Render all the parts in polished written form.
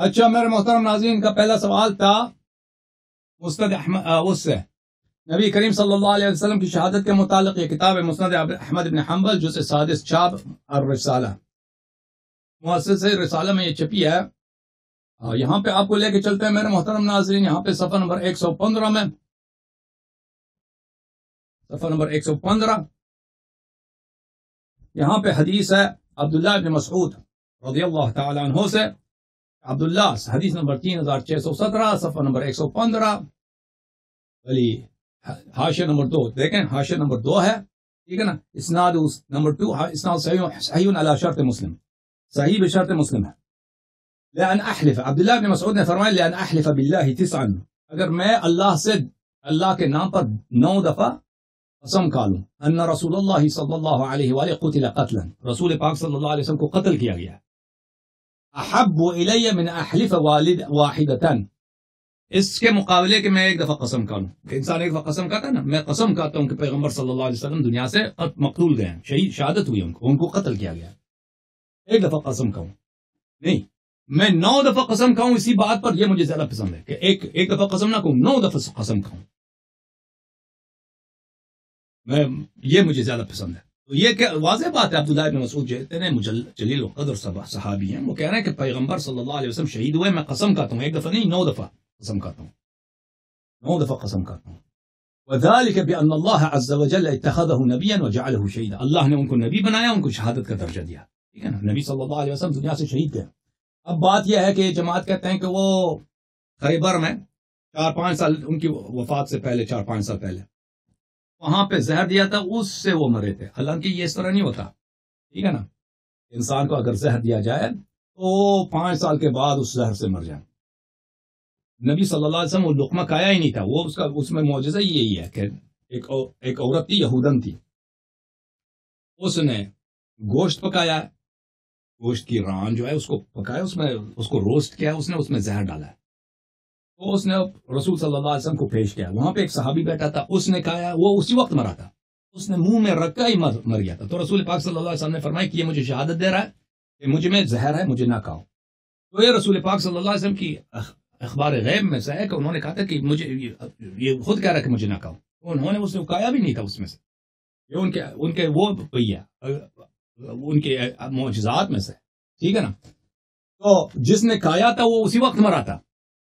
اچھا میرے محترم ناظرین، کا پہلا سوال تھا مسند احمد اس سے نبی کریم صلی اللہ علیہ وسلم کی شہادت کے متعلق. یہ کتاب ہے مسند احمد بن حنبل جزء سادس چھاپ الرسالہ، مؤسسہ رسالہ میں یہ چھپی ہے. یہاں پہ آپ کو لے کے چلتے ہیں میرے محترم ناظرین. یہاں پہ صفحہ نمبر 115 میں، صفحہ نمبر 115 یہاں پہ حدیث ہے عبداللہ بن مسعود رضی اللہ تعالی عنہ سے. عبداللہ حدیث نمبر 3617 صفحہ نمبر 115. علی حاشیہ نمبر 2 دیکھیں، حاشیہ نمبر 2 ہے، ٹھیک ہے نا. اسناد نمبر 2 اسناد صحیح علی شرط مسلم، صحیح بشرط مسلم ہے. لأن احلف، عبداللہ بن مسعود نے فرمایا لأن احلف باللہ 9، اگر میں اللہ سے، اللہ کے نام پر 9 دفعہ قسم کھا لوں ان رسول اللہ صلی اللہ علیہ وآلہ قتل قتلا، رسول پاک صلی اللہ علیہ وسلم کو قتل کیا گیا ہے. احب الی من احلف واحدتا، اس کے مقابلے کہ میں ایک دفعہ قسم کھا لوں. کہ انسان ایک دفعہ قسم کھاتا ہے نا، میں قسم کھاتا ہوں کہ پیغمبر صلی اللہ علیہ وسلم دنیا سے مقتول گئے ہیں، شہادت ہوئی ان کو قتل کیا گیا. ایک دفعہ قسم کھاؤں نہیں، میں 9 دفعہ قسم کھاؤں اسی بات پر، یہ مجھے زیادہ پسند ہے کہ ایک دفعہ قسم نہ کہوں، 9 دفعہ قسم کھاؤں، میں یہ مجھے زیادہ پسند ہے. تو یہ کہ واضح بات ہے، عبداللہ بن مسعود جو اتنے جلیل القدر صحابی ہیں، وہ کہہ رہے ہیں کہ پیغمبر صلی اللہ علیہ وسلم شہید ہوئے، میں قسم کھاتا ہوں، ایک دفعہ نہیں 9 دفعہ قسم کھاتا ہوں، 9 دفعہ قسم کھاتا ہوں. وذلك بأن الله عز وجل اتخذه نبيا وجعله شهيدا، اللہ نے ان کو نبی بنایا، ان کو شہادت کا درجہ دیا، ٹھیک ہے نا. نبی صلی اللہ علیہ وسلم دنیا سے شہید گئے. اب بات یہ ہے کہ جماعت کہتے ہیں کہ وہ خیبر میں 4-5 سال ان کی وفات سے پہلے، 4-5 سال پہلے وہاں پہ زہر دیا تھا، اس سے وہ مرے تھے. حالانکہ یہ اس طرح نہیں ہوتا، ٹھیک ہے نا. انسان کو اگر زہر دیا جائے تو 5 سال کے بعد اس زہر سے مر جائے. نبی صلی اللہ علیہ وسلم وہ لقمہ کھایا ہی نہیں تھا. وہ اس میں معجزہ یہی ہے کہ ایک عورت تھی، یہودن تھی، اس نے گوشت پکایا، گوشت کی ران جو ہے اس کو پکایا، اس کو روسٹ کیا، اس میں زہر ڈالا ہے. تو اس نے رسول صلی اللہ علیہ وسلم کو پیش کیا. وہاں پہ ایک صحابی بیٹھا تھا، اس نے کھایا، وہ اسی وقت مرا تھا، اس نے منہ میں رکھا ہی مر گیا تھا. تو رسول پاک صلی اللہ علیہ وسلم نے فرمایا کہ یہ مجھے شہادت دے رہا ہے کہ مجھ میں زہر ہے، مجھے نہ کھاؤ. تو یہ رسول پاک صلی اللہ علیہ وسلم کی اخبار غیب میں سے ہے کہ انہوں نے کہا تھا کہ مجھے یہ خود کہہ رہا ہے کہ مجھے نہ کھاؤ. انہوں نے اس نے کھایا بھی نہیں تھا اس میں سے. یہ ان کے وہ پہیا ان کے معجزات میں سے، ٹھیک ہے نا. تو جس نے کھایا تھا وہ اسی وقت مرا تھا.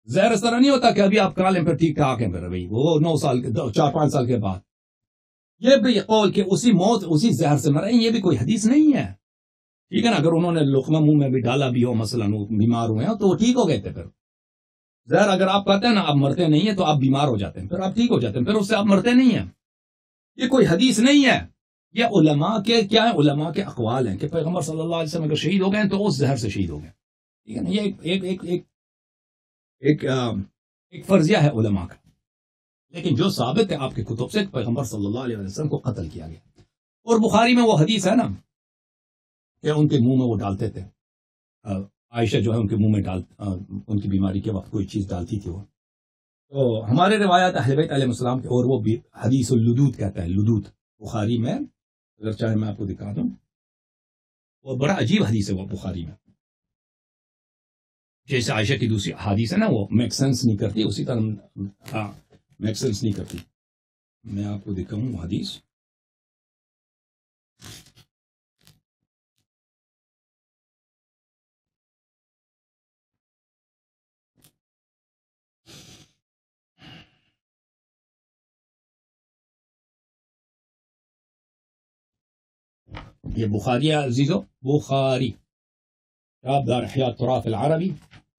زہر اس طرح نہیں ہوتا کہ ابھی آپ کھا لیں پھر ٹھیک ٹھاک ہیں، پھر ابھی وہ 9 سال 4-5 سال کے بعد. یہ بھی قول کہ اسی موت اسی زہر سے مرے، یہ بھی کوئی حدیث نہیں ہے، ٹھیک ہے نا. اگر انہوں نے لقمہ منہ میں بھی ڈالا بھی ہو، مثلا بیمار ہوئے ہیں تو وہ ٹھیک ہو گئے تھے. پھر زہر اگر آپ کہتے ہیں نا آپ مرتے نہیں ہیں، تو آپ بیمار ہو جاتے ہیں، پھر آپ ٹھیک ہو جاتے ہیں، پھر اس سے آپ مرتے نہیں ہیں. یہ کوئی حدیث نہیں ہے، یہ علماء کے کیا ہے، علماء کے اقوال ہیں کہ پیغمبر صلی اللہ علیہ وسلم اگر شہید ہو گئے تو اس زہر سے شہید ہو گئے، ٹھیک ہے نا. یہ ایک فرضیہ ہے علماء کا، لیکن جو ثابت ہے آپ کے کتب سے پیغمبر صلی اللہ علیہ وسلم کو قتل کیا گیا. اور بخاری میں وہ حدیث ہے نا کہ ان کے منہ میں وہ ڈالتے تھے، عائشہ جو ہے ان کے منہ میں ان کی بیماری کے وقت کوئی چیز ڈالتی تھی وہ. تو ہمارے روایات اہل بیت علیہ السلام کے، اور وہ بھی حدیث اللدود کہتا ہے، لدود بخاری میں، اگر چاہے میں آپ کو دکھا دوں، وہ بڑا عجیب حدیث ہے وہ بخاری میں. جیسے عائشہ کی دوسری حدیث ہے نا، وہ میک سینس نہیں کرتی، اسی طرح میک سینس نہیں کرتی. میں آپ کو دکھاؤں وہ حدیث. یہ بخاری ہے عزیزو، بخاری کتاب دار احیاء التراث العربی،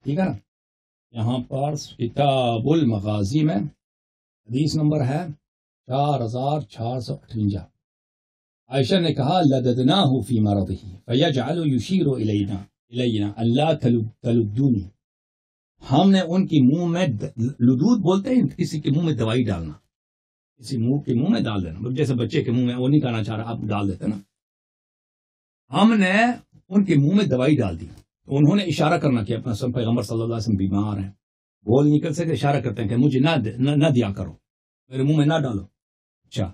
ٹھیک ہے نا. یہاں پر کتاب المغازی میں حدیث نمبر ہے 4658. عائشہ نے کہا لددناہ فی مرضہ فیجعل یشیر الینا ان لا تلدونی، ہم نے ان کی منہ میں، لدود بولتے ہیں کسی کے منہ میں دوائی ڈالنا، کسی منہ کے منہ میں ڈال دینا، جیسے بچے کے منہ میں وہ نہیں کھانا چاہ رہا آپ ڈال دیتے نا. ہم نے ان کے منہ میں دوائی ڈال دی. تو انہوں نے اشارہ کرنا کہ اپنا پیغمبر صلی اللہ علیہ وسلم بیمار ہیں، بول نہیں کر سکتے، اشارہ کرتے ہیں کہ مجھے نہ دیا کرو، میرے منہ میں نہ ڈالو. اچھا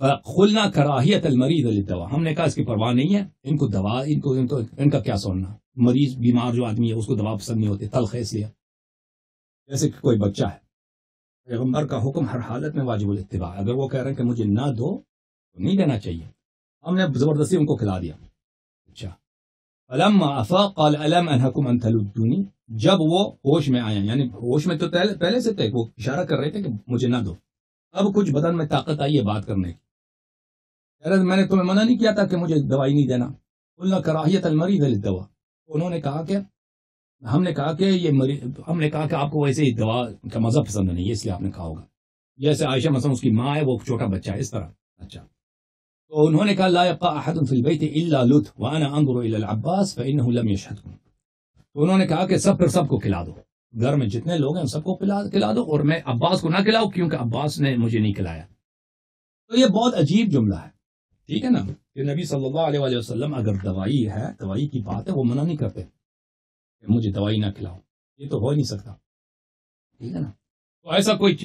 فقلنا کراہیت المریض للدوا، ہم نے کہا اس کی پرواہ نہیں ہے، ان کو دوا ان کا کیا سننا، مریض بیمار جو آدمی ہے اس کو دوا پسند نہیں ہوتی، تلخ ہے اس لیے، جیسے کہ کوئی بچہ ہے، پیغمبر کا حکم ہر حالت میں واجب الاتباع، اگر وہ کہہ رہے ہیں کہ مجھے نہ دو تو نہیں دینا چاہیے، ہم نے زبردستی ان کو کھلا دیا۔ اچھا، فلما افاق قال الم انهكم ان تلدوني، جب وہ ہوش میں آیا، یعنی ہوش میں تو پہلے سے تھے، وہ اشارہ کر رہے تھے کہ مجھے نہ دو، اب کچھ بدن میں طاقت آئی ہے بات کرنے کی، میں نے تمہیں منع نہیں کیا تھا کہ مجھے دوائی نہیں دینا، قلنا کراہیت المریض للدوا، انہوں نے کہا کہ ہم نے کہا کہ ہم نے کہا کہ آپ کو ویسے ہی دوا کا مزہ پسند نہیں ہے اس لیے آپ نے کہا ہوگا، جیسے عائشہ مثلا اس کی ماں ہے، وہ چھوٹا بچہ ہے، اس طرح۔ اچھا، تو انہوں نے کہا لا يبقى احد في البيت الا لط وانا انظر الى العباس فانه لم يشهدكم، تو انہوں نے کہا کہ سب کو کھلا دو، گھر میں جتنے لوگ ہیں سب کو کھلا دو، اور میں عباس کو نہ کھلاؤں کیونکہ عباس نے مجھے نہیں کھلایا۔ تو یہ بہت عجیب جملہ ہے، ٹھیک ہے نا، کہ نبی صلی اللہ علیہ وسلم اگر دوائی ہے، دوائی کی بات ہے، وہ منع نہیں کرتے کہ مجھے دوائی نہ کھلاؤ، یہ تو ہو ہی نہیں سکتا، ٹھیک ہے نا۔ تو ایسا کوئی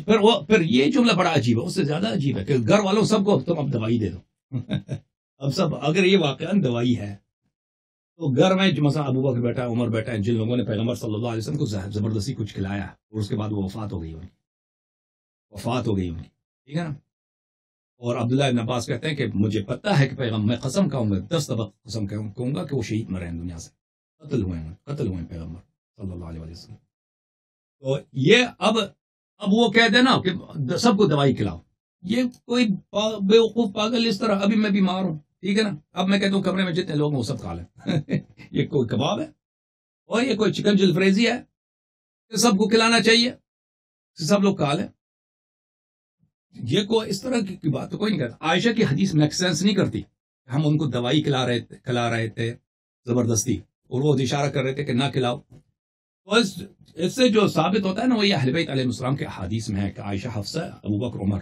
پھر یہ جملہ بڑا عجیب ہے، اس سے زیادہ عجیب ہے کہ گھر والوں سب کو تم اب دوائی دے دو۔ اب سب اگر یہ واقعا دوائی ہے تو گھر میں مثلا ابو بکر بیٹھا ہے، عمر بیٹھا ہے، جن لوگوں نے پیغمبر صلی اللہ علیہ وسلم کو زبردستی کچھ کھلایا اور اس کے بعد وہ وفات ہو گئی ان کی، ٹھیک ہے نا۔ اور عبداللہ ابن عباس کہتے ہیں کہ مجھے پتہ ہے کہ پیغمبر، میں قسم کہوں گا 10 طبق قسم کہوں گا کہ وہ شہید مرے ہیں دنیا سے، قتل ہوئے ہیں پیغمبر صلی اللہ علیہ وسلم۔ تو یہ اب وہ کہہ دینا کہ سب کو دوائی کھلاؤ، یہ کوئی بیوقوف پاگل اس طرح، ابھی میں بیمار ہوں، ٹھیک ہے نا، اب میں کہتا ہوں کمرے میں جتنے لوگ ہیں وہ سب کھا لیں، یہ کوئی کباب ہے اور یہ کوئی چکن جلفریزی ہے کہ سب کو کھلانا چاہیے، سب لوگ کھا لیں، یہ کوئی اس طرح کی بات تو کوئی نہیں کرتا۔ عائشہ کی حدیث میک سینس نہیں کرتی، ہم ان کو دوائی کھلا رہے تھے زبردستی، اور وہ اشارہ کر رہے تھے کہ نہ کھلاؤ، تو اس سے جو ثابت ہوتا ہے نا، وہ یہ اہل بیت علیہ السلام کے حدیث میں ہے کہ عائشہ، حفصہ، ابو بکر، عمر،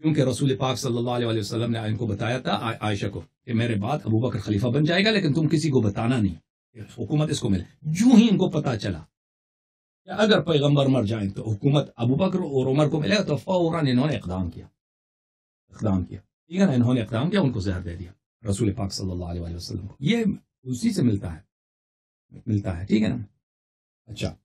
کیونکہ رسول پاک صلی اللہ علیہ وسلم نے ان کو بتایا تھا عائشہ کو کہ میرے بعد ابو بکر خلیفہ بن جائے گا، لیکن تم کسی کو بتانا نہیں، حکومت اس کو ملے۔ جو ہی ان کو پتا چلا کہ اگر پیغمبر مر جائیں تو حکومت ابو بکر اور عمر کو ملے گا، تو فوراً انہوں نے اقدام کیا، ٹھیک ہے نا، انہوں نے اقدام کیا، ان کو زہر دے دیا رسول پاک صلی اللہ علیہ وسلم کو، یہ اسی سے ملتا ہے، ٹھیک ہے نا۔ اچھا،